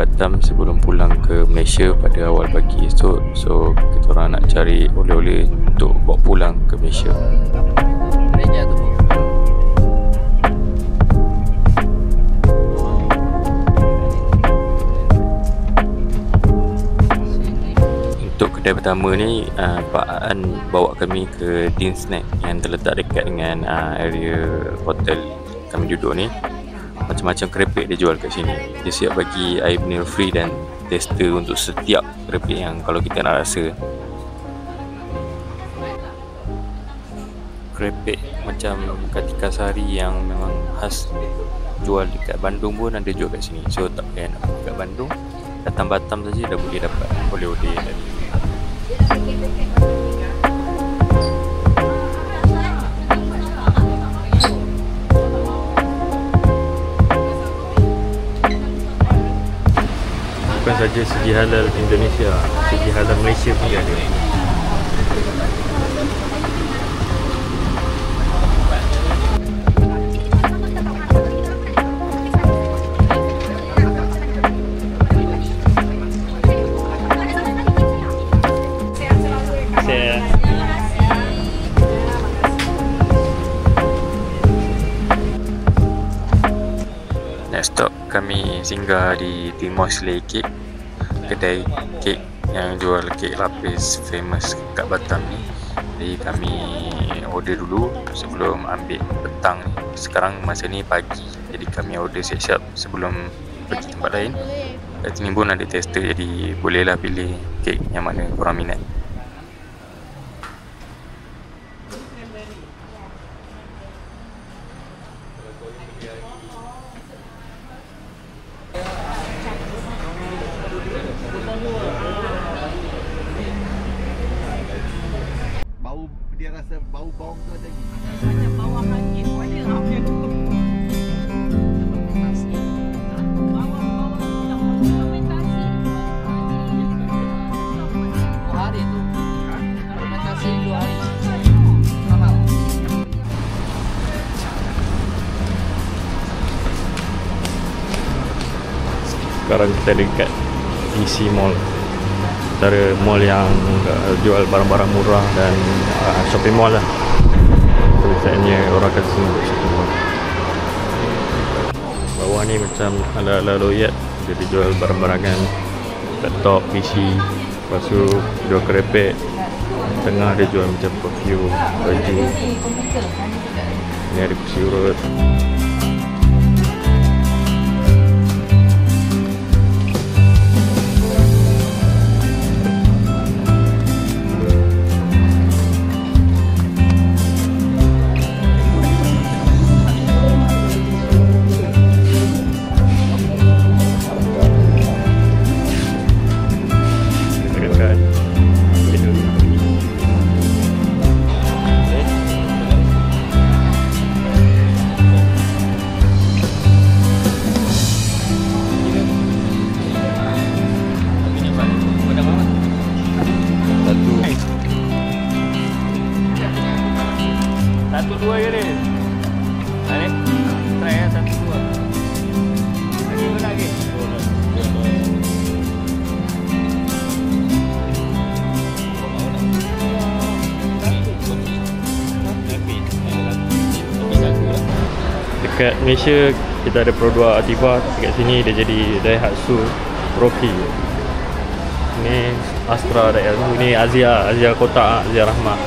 Batam sebelum pulang ke Malaysia pada awal pagi esok. So kita orang nak cari oleh-oleh untuk bawa pulang ke Malaysia. Untuk kedai pertama ni, Pak An bawa kami ke Dean Snack yang terletak dekat dengan area hotel kami duduk ni. Macam-macam kerepek dia jual kat sini. Dia siap bagi air mineral free dan tester untuk setiap kerepek yang kalau kita nak rasa. Kerepek macam Kartika Sari yang memang khas jual dekat Bandung pun ada jual kat sini. So tak payah nak pergi kat Bandung, datang Batam saja dah boleh dapat oleh-oleh dari. Bukan saja segi halal Indonesia, segi halal Malaysia pun ada. Next stop kami singgah di Timor Slay Cake, kedai kek yang jual kek lapis famous kat Batam ni. Jadi kami order dulu sebelum ambil petang ni. Sekarang masa ni pagi, jadi kami order siap-siap sebelum pergi tempat lain. Kat sini pun ada tester, jadi bolehlah pilih kek yang mana korang minat. Bau, dia rasa bau bawang tu ada macam bawang hangit. Ada tak yang fermentasi? Bawang yang fermentasi. 2 hari tu. Fermentasi 2 hari. Mahal. Sekarang kita dekat EC Mall, antara mall yang jual barang-barang murah dan shopping mall lah. Biasanya orang akan sini shopping mall. Bawah ni macam ala-ala Loyat, dia dijual barang-barangan laptop, PC. Lepas tu jual kerepek. Tengah dia jual macam perfume, baju. Ni ada kursi urut. Satu dua je ni. Hari try ya, satu dua. Lagi mana lagi? Dekat Malaysia kita ada Pro 2 Ativa, dekat sini dia jadi Daihatsu Rocky. Ni Astra Daihatsu, ni Azia kotak, Azia Rahmah.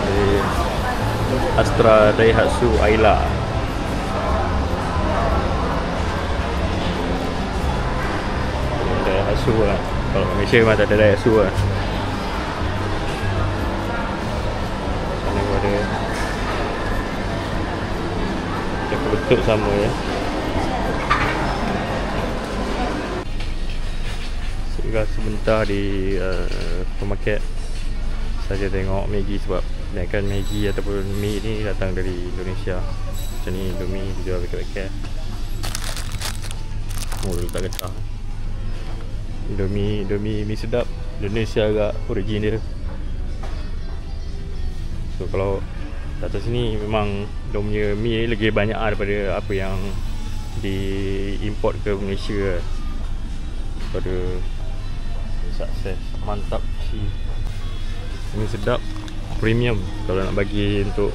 Jadi Astra Daihatsu Ayla. Daihatsu lah. Kalau Malaysia memang tak ada Daihatsu lah. Sana pun ada. Bentuk sama ya. Singgah sebentar di supermarket saja tengok Maggi, sebab kebanyakan Maggi ataupun mie ni datang dari Indonesia. Macam ni Indomie dijual paket-paket. Oh, letak kecah. Indomie mie sedap Indonesia agak origin dia. So kalau datang sini memang dia punya mie lagi banyak daripada apa yang diimport ke Malaysia. pada sukses. Mantap sih. Ini sedap, premium kalau nak bagi untuk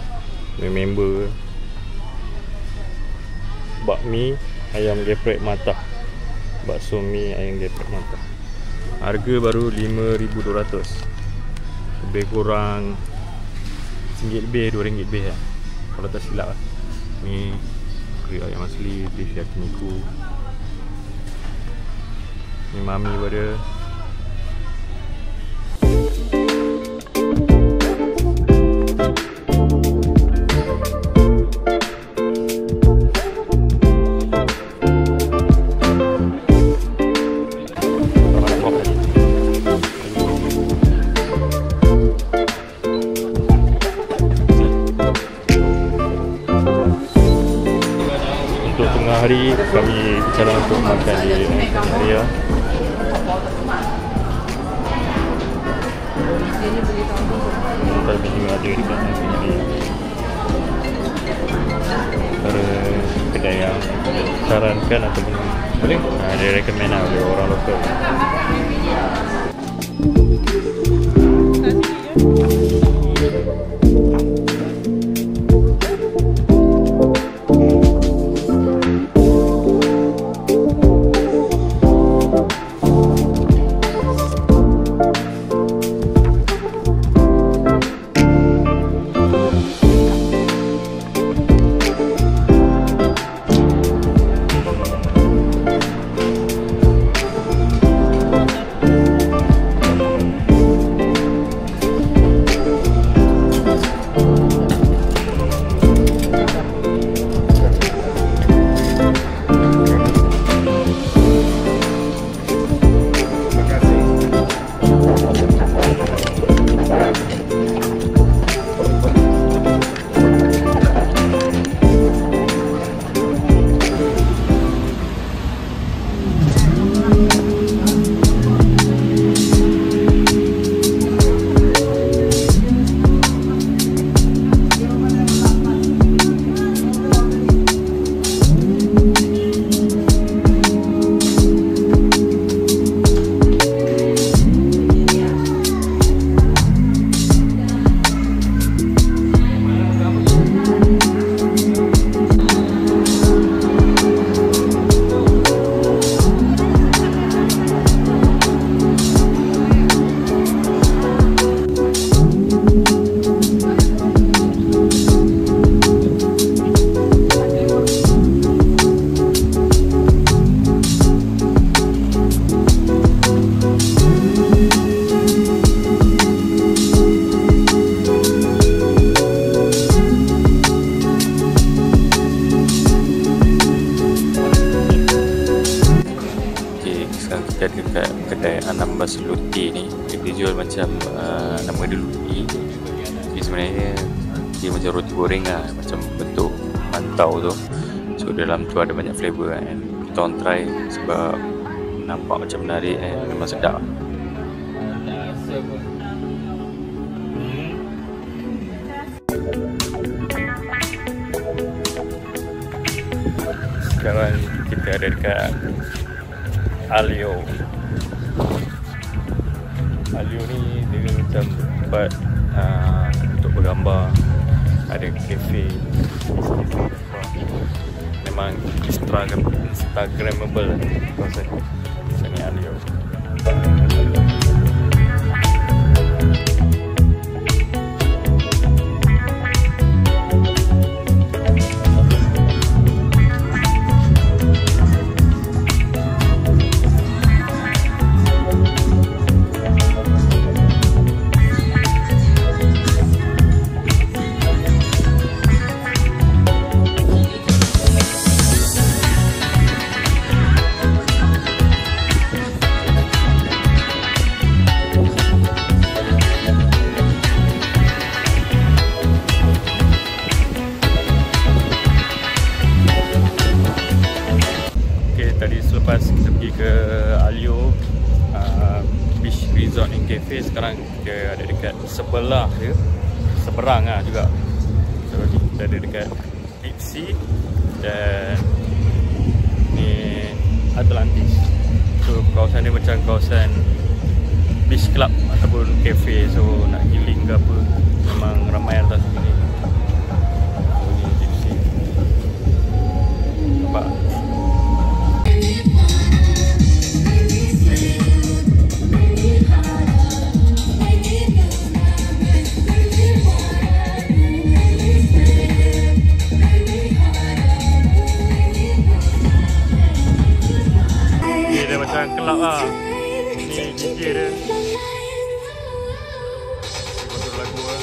member. Bakmi ayam geprek matah, bakso mi ayam geprek matah. Harga baru 5,200. Lebih kurang RM1 lebih, RM2 lebih lah, kalau tak silap lah. Ni kari ayam asli, beef yakiniku. Ni mami pada. Untuk tengah hari kami bicara untuk makan di area. Kami juga ada dekat sini. Antara kedai yang sarankan ataupun boleh dia recommend lah oleh orang lokal. Dekat kedai Anambas Luti ni, dia jual macam nama dia Luti. Jadi sebenarnya dia macam roti goreng lah, macam bentuk mantau tu. So dalam tu ada banyak flavor kan. Kita orang try sebab nampak macam menarik kan, memang sedap. Sekarang kita ada dekat Alio. Alio ni dia macam tempat untuk bergambar. Ada kafe. Memang Instagramable kawasan sini Alio. Selepas kita pergi ke Alio Beach Resort and Cafe, sekarang kita ada dekat sebelah dia, seberang lah juga. So kita ada dekat Deep Sea dan ni Atlantis. So kawasan ni macam kawasan beach club ataupun cafe. So nak healing ke apa, memang ramai yang datang sini. So ni gypsy. Nampak? Dia macam kelab lah. Ni DJ dia. Betul lagu lah.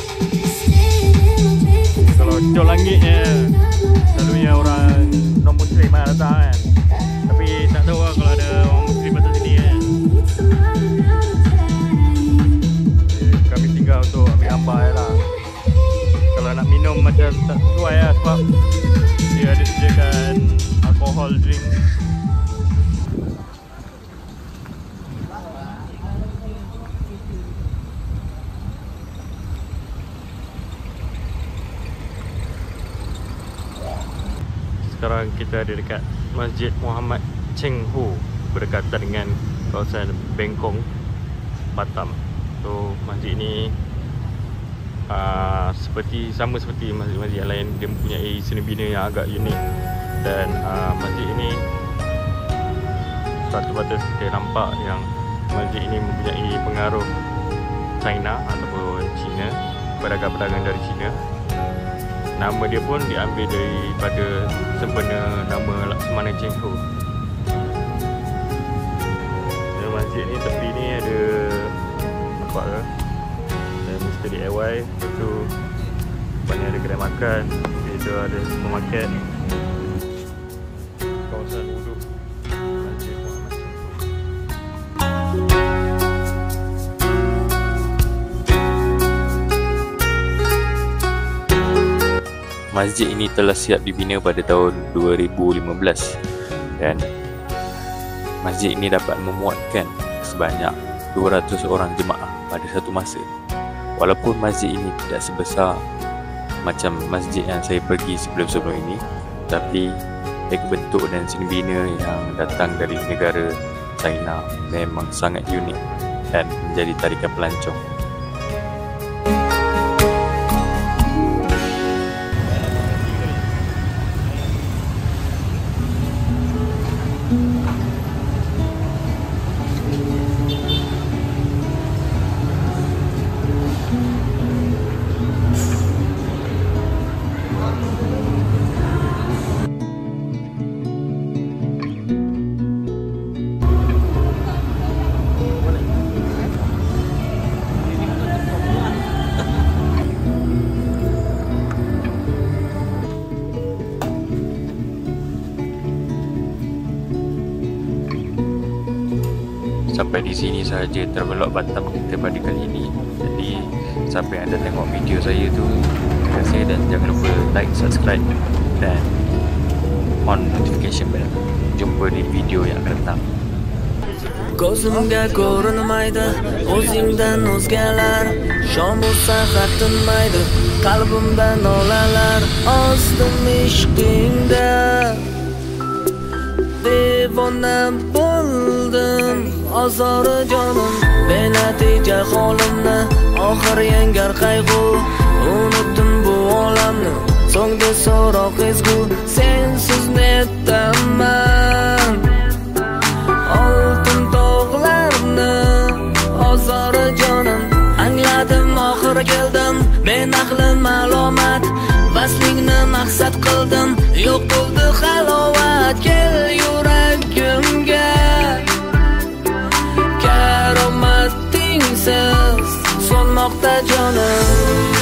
Kalau Cok Langitnya selalunya orang non-Muslim lah datang kan. Tapi tak tahu lah kalau ada orang Muslim datang sini kan. Kami tinggal untuk ambil gambar je lah. Kalau nak minum macam tak sesuai lah, sebab dia ada sediakan alkohol drink. Sekarang kita ada dekat Masjid Muhammad Cheng Ho, berdekatan dengan kawasan Bengkong, Batam. So masjid ni sama seperti masjid-masjid yang lain, dia mempunyai seni bina yang agak unik. Dan masjid ini patut-patut kita nampak yang masjid ini mempunyai pengaruh China ataupun China, pedagang-pedagang dari China. Nama dia pun diambil daripada sempena nama Laksamana Cheng Ho. Masjid ni tepi ni ada, nampak ke? Ada Mr. DIY. Lepas tu depannya ada kedai makan. Itu ada supermarket. Kawasan wuduk Masjid Muhammad Cheng Ho. Masjid ini telah siap dibina pada tahun 2015 dan masjid ini dapat memuatkan sebanyak 200 orang jemaah pada satu masa. Walaupun masjid ini tidak sebesar macam masjid yang saya pergi sebelum-sebelum ini, tapi dari bentuk dan seni bina yang datang dari negara China memang sangat unik dan menjadi tarikan pelancong. Sampai di sini sahaja Travelog Batam kita pada kali ini. Jadi siapa yang anda tengok video saya tu, terima kasih dan jangan lupa like, subscribe dan on notification bell. Jumpa di video yang akan datang. Ko'zimga ko'rinmaydi o'zingdan o'zgalar, shom bo'lsa tinmaydi qalbimda nolalar, ostim ishqingda devona bo'ldim, ozori jonim benatija holimni, oxir yengar qayg'u, unutdim bu olamni, so'ngda so'roq ezgu, sensiz netdaman oltin tog'larni, ozori jonim angladim, oxiri keldim, men ahli ma'lumot, vaslingni maqsad qildim, yo'q bo'ldi halovat, kel yuragimga karomatingsiz so'nmoqda jonim.